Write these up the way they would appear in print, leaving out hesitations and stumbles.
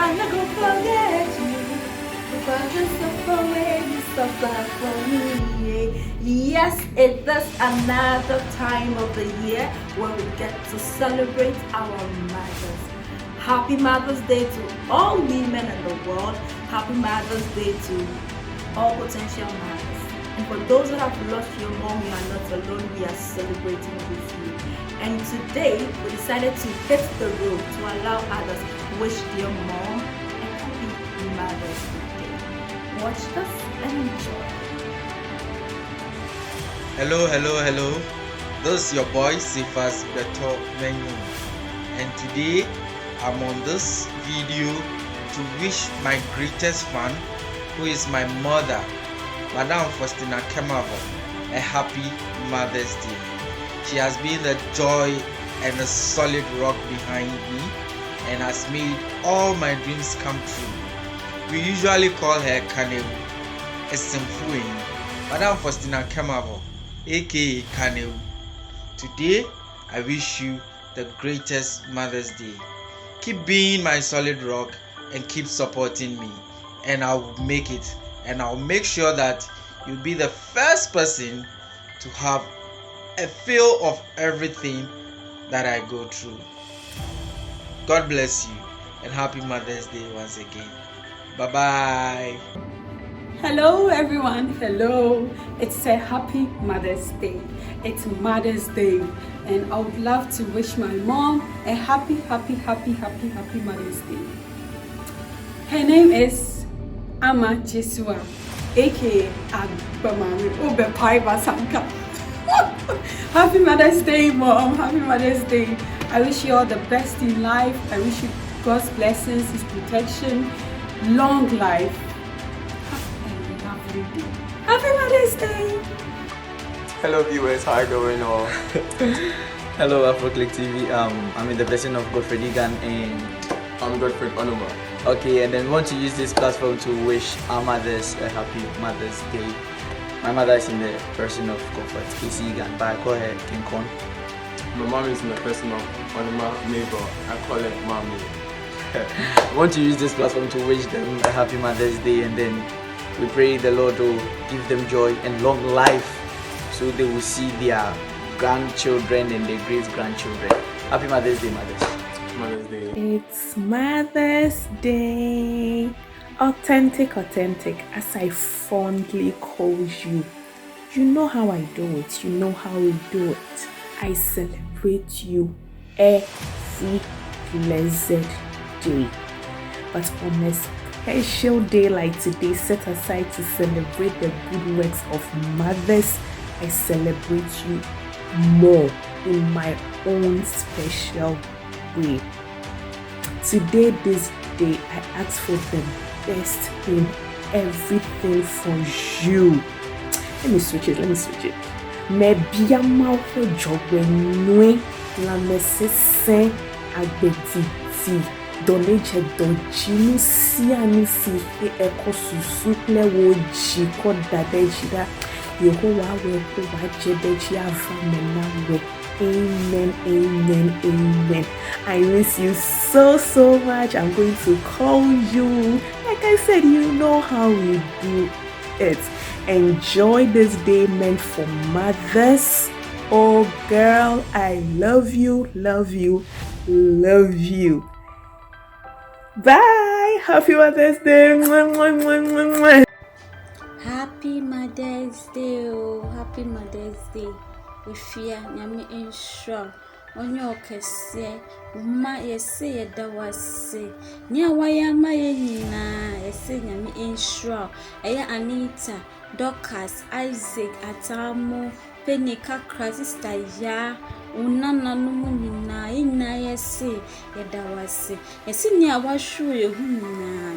I'm not gonna forget you. Because you suffer when you suffer for me. Yes, it is another time of the year where we get to celebrate our mothers. Happy Mother's Day to all women in the world. Happy Mother's Day to all potential mothers. And for those who have lost your mom, you are not alone. We are celebrating with you. And today, we decided to hit the road to allow others to wish their mom a happy Mother's Day. Watch this and enjoy. Hello. This is your boy, Sifas Beto Menu. And today, I'm on this video to wish my greatest fan, who is my mother, Madam Faustina Kemavo, a happy Mother's Day. She has been the joy and a solid rock behind me and has made all my dreams come true. We usually call her Kanewu, a Simfuin, Madam Faustina Kemavo, aka Kanewu. Today, I wish you the greatest Mother's Day. Keep being my solid rock and keep supporting me, and I'll make it, and I'll make sure that you'll be the first person to have a feel of everything that I go through. God bless you and happy Mother's Day once again. Bye bye. Hello everyone, hello. It's a happy Mother's Day. It's Mother's Day, and I would love to wish my mom a happy Mother's Day. Her name is Ama Jesua, aka Agbamami Obepai Basanka. Happy Mother's Day, Mom. Happy Mother's Day. I wish you all the best in life. I wish you God's blessings, His protection, long life. Have a lovely day. Happy Mother's Day. Hello viewers, how are you going on? Hello AfroClick TV, I'm in the person of Godfred Egan and I'm Godfred Onuma. Okay, and then want to use this platform to wish our mothers a happy Mother's Day. My mother is in the person of Comfort KC Egan, but I call her King Kong. My mom is in the person of Onuma neighbor, I call her Mommy. I want to use this platform to wish them a happy Mother's Day, and then we pray the Lord will give them joy and long life so they will see their grandchildren and their great-grandchildren. Happy Mother's Day, mothers. Mother's Day. It's Mother's Day. Authentic, as I fondly call you. You know how I do it. You know how we do it. I celebrate you every blessed day. But on a special day like today, set aside to celebrate the good works of mothers, I celebrate you more in my own special way. Today, this day, I ask for the best in everything for you. Let me switch it. Maybe I'm out for job when la mesese agbetiti doneje dojinu si anisi ekosusu plewo ji ko dadejida Yehowa we ko wa jedeji avamena we. Amen. I miss you so much. I'm going to call you. Like I said, you know how we do it. Enjoy this day meant for mothers. Oh girl, I love you. Bye. Happy Mother's Day. Happy Mother's Day. Oh, happy Mother's Day. If you nyame ensure onye okese ma yese yeda wase nya waya ma ye nyina yese nyame ensure eya Anita, Dorcas, Isaac, Atamo, Penny, Kakra, Sister Ya, Unana no nyina ina yese yeda wase yese nya washu ye hu nyina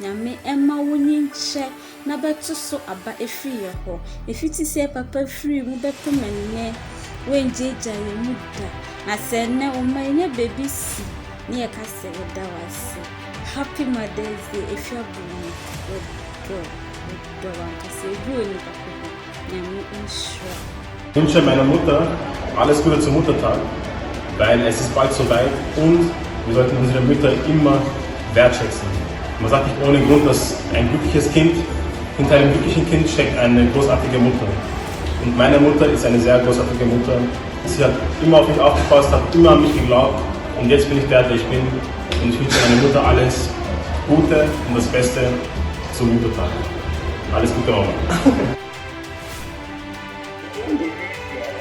nyame ema wonyi nche na beto so aba efiri ho efiti se papa free mu beto menne wenjeja ye muda na se ne o manye baby si ne ye ka se da wase. Happy Mother's Day efia bunu do wanka se go ni papa nyame insure. Ich wünsche meiner Mutter alles Gute zum Muttertag, weil es ist bald soweit und wir sollten unsere Mütter immer wertschätzen. Man sagt nicht ohne Grund, dass ein glückliches Kind, hinter einem glücklichen Kind steckt eine großartige Mutter. Und meine Mutter ist eine sehr großartige Mutter. Sie hat immer auf mich aufgepasst, hat immer an mich geglaubt. Und jetzt bin ich der ich bin. Und ich wünsche meiner Mutter alles Gute und das Beste zum Muttertag. Alles Gute, Mama.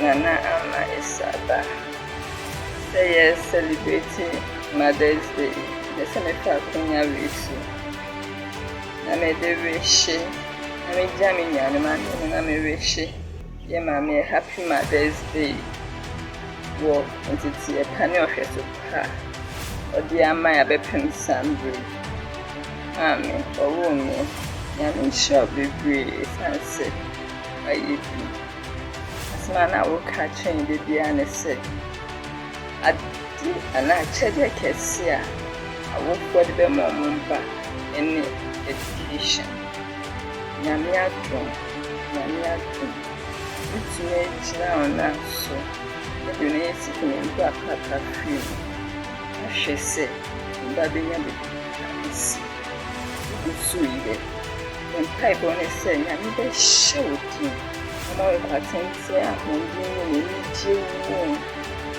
Nana Ama Isaba. Say celebrating Mother's Day. The Seneca Kunya Risu. Name de Rishi. Name Jamie Yanaman, Name Rishi. Yemame, happy Mother's Day. Walk into the penny of your super. Or dear Maya Bepin Sandry. Amen, or woman. Yamin shall be brave, fancy. By you. As man, I will catch in the Diana said. I did, and I check a case here. I work for the Mumba in education. Yamia drum, Yamia drum. It's made now and so. The university in Baka Film. As she said, Baby, is sweet. When pipe on a saying, I'm the shouting. I'm all patent, say, I'm doing a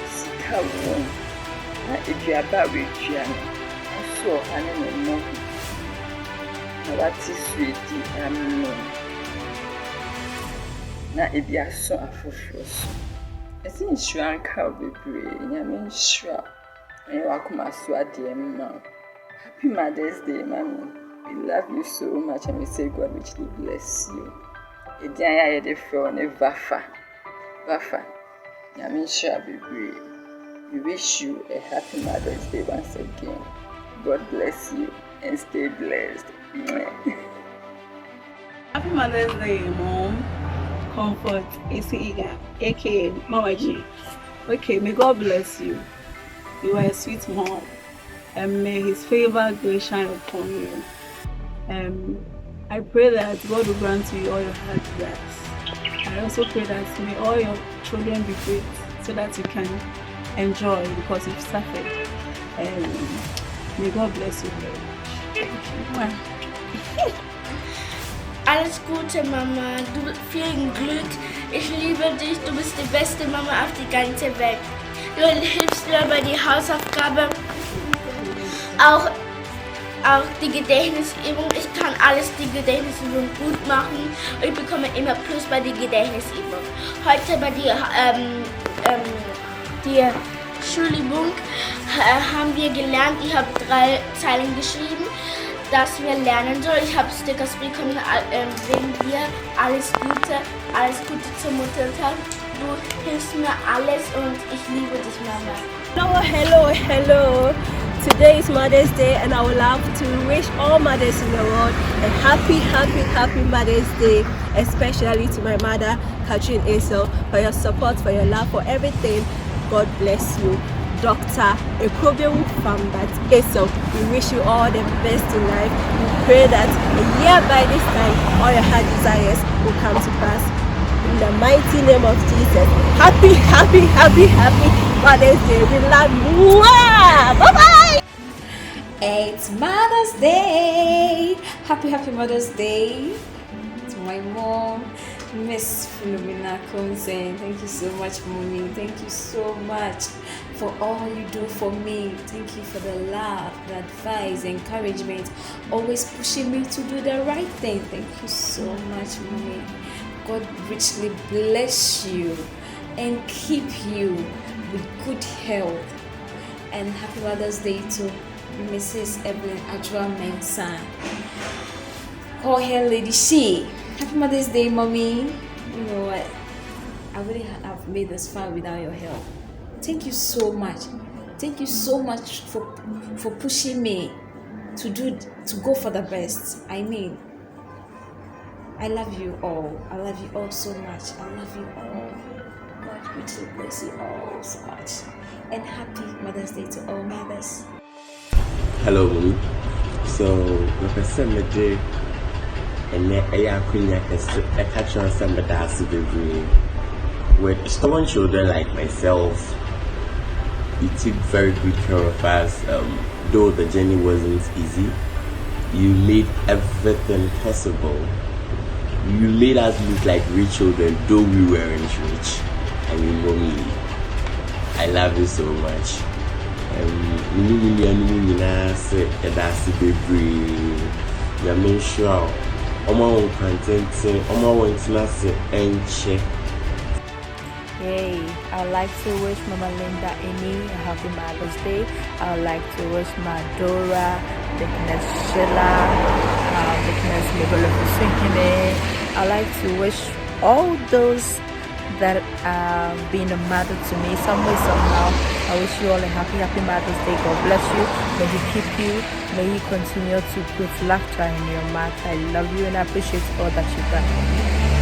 Sika womb. If you are buried, I saw an animal. What is sweetie, I'm known. Now, if you are so afraid, I think sure cow be brave. I mean, sure. And you are come as you are dear mom. Happy Mother's Day, Mommy. We love you so much and we say God richly bless you. A day I had a friend, a Vafa. I mean, sure be brave. We wish you a happy Mother's Day once again. God bless you and stay blessed. Happy Mother's Day, Mom. Comfort, Isiga, aka Mama G. Okay, may God bless you. You are a sweet mom, and may His favor grace shine upon you. I pray that God will grant you all your heart desires. I also pray that may all your children be great, so that you can enjoy because you've suffered. May God bless you very much. Thank you. Alles Gute, Mama. Du viel Glück. Ich liebe dich. Du bist die beste Mama auf die ganze Welt. Du hilfst mir bei der Hausaufgabe. Auch die Gedächtnisübung. Ich kann alles die Gedächtnisübung gut machen. Ich bekomme immer Plus bei der Gedächtnisübung. Heute bei der Schulübung haben wir gelernt. Ich habe 3 Zeilen geschrieben, dass wir lernen sollen. Ich habe Stickers bekommen wegen dir. Alles Gute zum Muttertag. Du hilfst mir alles und ich liebe dich, Mama. Hello. Today is Mother's Day and I would love to wish all mothers in the world a happy Mother's Day, especially to my mother, Katrin Esel, for your support, for your love, for everything. God bless you. Dr. Ekobeu Fambat Esel, we wish you all the best in life. We pray that a year by this time, all your heart desires will come to pass. In the mighty name of Jesus. Happy Mother's Day. We love you. Bye-bye. It's Mother's Day. Happy Mother's Day to my mom, Miss Philomena Konsen. Thank you so much, Mommy. Thank you so much for all you do for me. Thank you for the love, the advice, encouragement, always pushing me to do the right thing. Thank you so much, Mommy. God richly bless you and keep you with good health. And happy Mother's Day to Mrs. Evelyn Adwa Mensah. Call her Lady She. Happy Mother's Day, Mommy. You know what? I wouldn't have made this far without your help. Thank you so much. Thank you so much for pushing me to go for the best. I mean, I love you all. I love you all so much. I love you all. God richly bless you all so much. And happy Mother's Day to all mothers. Hello, Mommy. So, like I said, my day, and I catch on some of that with stubborn children like myself. You take very good care of us. though the journey wasn't easy. You made everything possible. You made us look like rich children, though we weren't rich. I mean, mommy, I love you so much. Hey, I'd like to wish Mama Linda Amy a happy Mother's Day. I'd like to wish Madora, Dickness Sheila, Dickness Mibolo. I'd like to wish all those that being a mother to me some way somehow. I wish you all a happy Mother's Day. God bless you. May He keep you. May He continue to put laughter in your mouth. I love you and I appreciate all that you've done for me.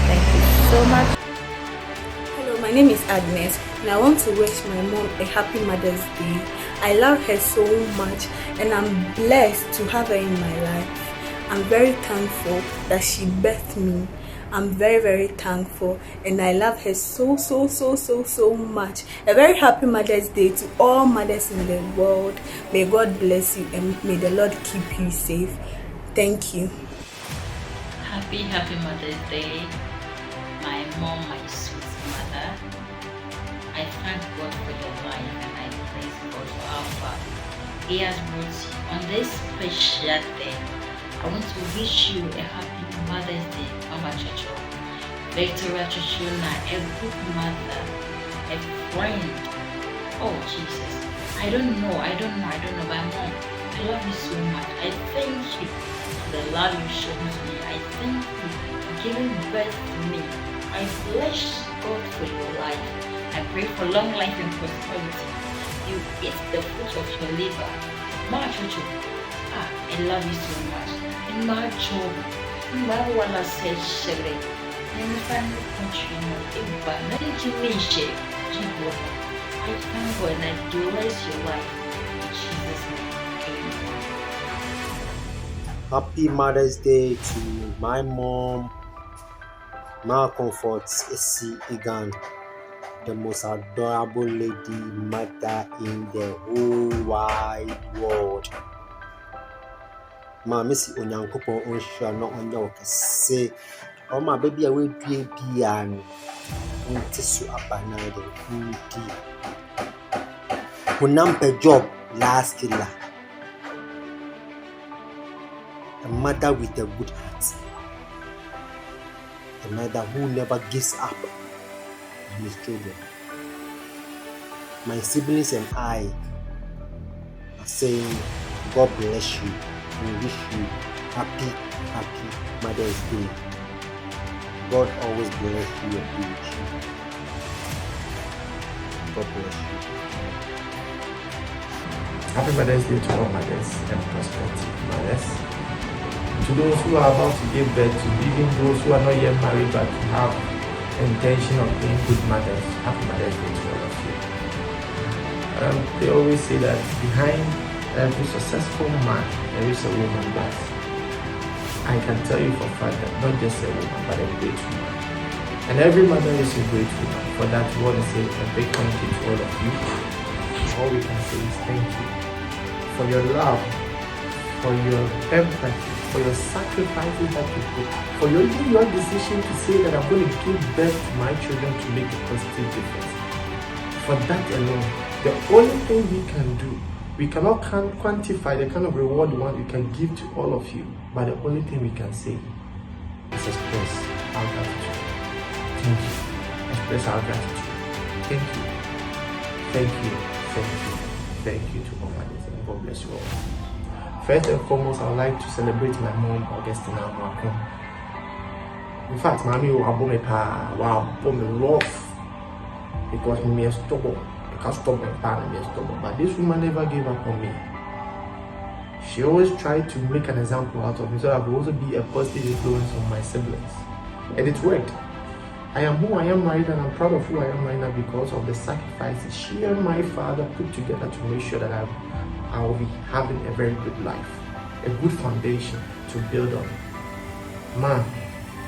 Thank you so much. Hello, my name is Agnes and I want to wish my mom a happy Mother's Day. I love her so much and I'm blessed to have her in my life. I'm very thankful that she birthed me. I'm very thankful and I love her so much. A very happy Mother's Day to all mothers in the world. May God bless you and may the Lord keep you safe. Thank you. Happy Mother's Day, my mom, my sweet mother. I thank God for your life and I praise God for how far He has brought you on this special day. I want to wish you a happy Mother's Day, Mama Chocho, Victoria Chochona, a good mother, a friend. Oh Jesus, I don't know, my mom, I love you so much. I thank you for the love you showed me. I thank you for giving birth to me. I bless God for your life. I pray for long life and prosperity. You eat the fruit of your labor. Mama Chocho, I love you so much. In my job, my one said, Shelley, and the family country, I thank God and I bless your life. In Jesus' name, amen. Happy Mother's Day to my mom, Ma Comfort Esi Egan, the most adorable lady mother in the whole wide world. Ma Missy Onyankopon Onsha no onya okese. Oh my baby away piano. Untisu abanade undi. Hunampe job last killer. A mother with a good heart. A mother who never gives up on his children. My siblings and I are saying God bless you. We wish you happy Mother's Day. God always bless you and be with you. God bless you. Happy Mother's Day to all mothers and prospective mothers. To those who are about to give birth to, even those who are not yet married but have intention of being good mothers, happy Mother's Day to all of you. They always say that behind every successful man, there is a woman, but I can tell you for a fact that not just a woman, but a great woman. And every mother is a great woman. For that, we want to say a big thank you to all of you. All we can say is thank you for your love, for your empathy, for your sacrifices that you put, for your decision to say that I'm going to give birth to my children to make a positive difference. For that alone, the only thing we can do, we cannot quantify the kind of reward we can give to all of you, but the only thing we can say is express our gratitude. Thank you. Express our gratitude. Thank you. Thank you. Thank you. Thank you to all mothers, and God bless you all. First and foremost, I would like to celebrate my mom, Augustina Mwakon. In fact, mommy will above me rough because me is stubborn. Can't stop my parents, but this woman never gave up on me. She always tried to make an example out of me so I could also be a positive influence on my siblings. And it worked. I am who I am right now, and I'm proud of who I am right now because of the sacrifices she and my father put together to make sure that I will be having a very good life, a good foundation to build on. Man,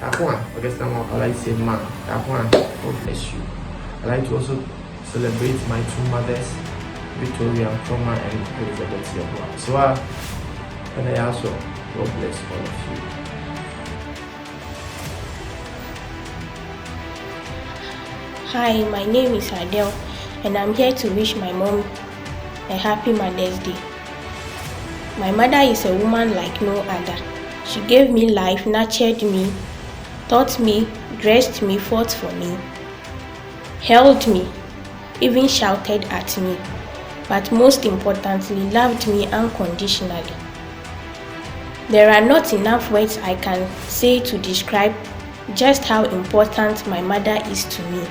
that one, I guess I like to say man, that one, God bless you. I like to also celebrate my two mothers, Victoria Nkrumah and Elizabeth Yabua. So and I also God bless all of you. Hi, my name is Adele, and I'm here to wish my mom a happy Mother's Day. My mother is a woman like no other. She gave me life, nurtured me, taught me, dressed me, fought for me, held me, even shouted at me, but most importantly, loved me unconditionally. There are not enough words I can say to describe just how important my mother is to me,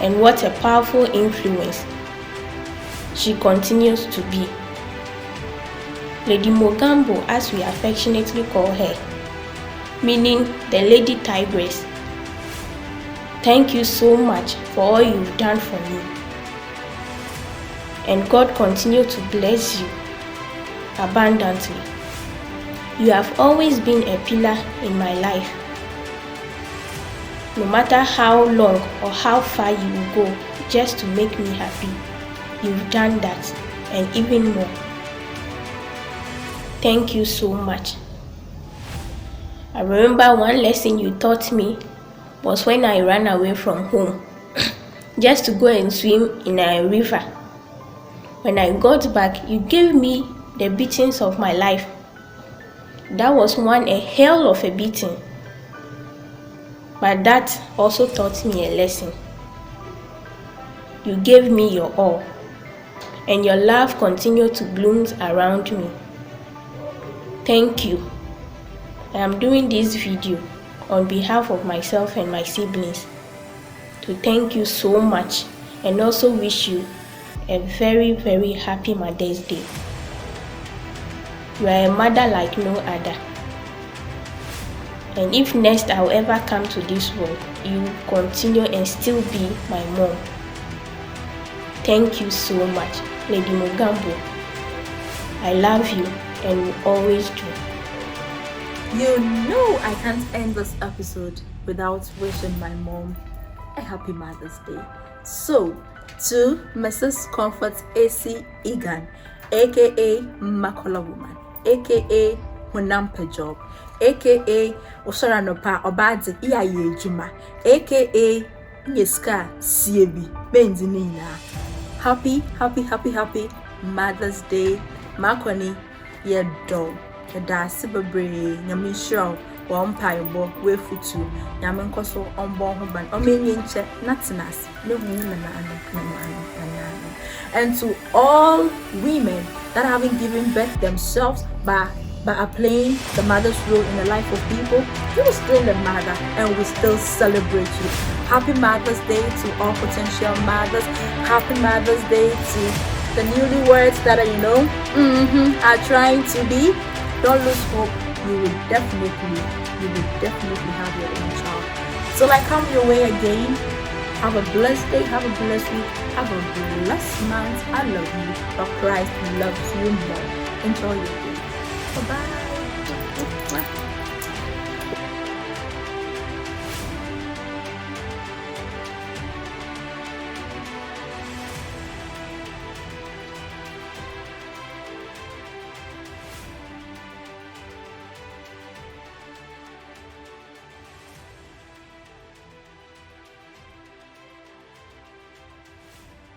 and what a powerful influence she continues to be. Lady Mogambo, as we affectionately call her, meaning the Lady Tigress. Thank you so much for all you've done for me. And God continue to bless you abundantly. You have always been a pillar in my life. No matter how long or how far you will go just to make me happy, you've done that and even more. Thank you so much. I remember one lesson you taught me was when I ran away from home just to go and swim in a river. When I got back, you gave me the beatings of my life. That was a hell of a beating. But that also taught me a lesson. You gave me your all, and your love continued to bloom around me. Thank you. I am doing this video on behalf of myself and my siblings to thank you so much and also wish you a very, very happy Mother's Day. You are a mother like no other. And if next I'll ever come to this world, you will continue and still be my mom. Thank you so much, Lady Mogambo. I love you and will always do. You know I can't end this episode without wishing my mom a happy Mother's Day. So, to Mrs. Comfort A.C. Egan, aka Makola Woman, aka Hunampe Job, aka Osharanopa Obadi Iyaye Juma, aka Nyeska Siebi Benzina. Happy Mother's Day. Makoni Yedo. Yadasi Babre, Yamisho, Wampaibo, Wefutu, Yamankoso, Ombon Huban, Omeninche, Natinas, no women. And to all women that haven't given birth themselves but are playing the mother's role in the life of people, you're still a mother and we still celebrate you. Happy Mother's Day to all potential mothers. Happy Mother's Day to the newlyweds that are trying to be. Don't lose hope. You will definitely have your own child. So I come your way again. Have a blessed day. Have a blessed week. Have a blessed month. I love you, but Christ loves you more. Enjoy your day. Bye-bye.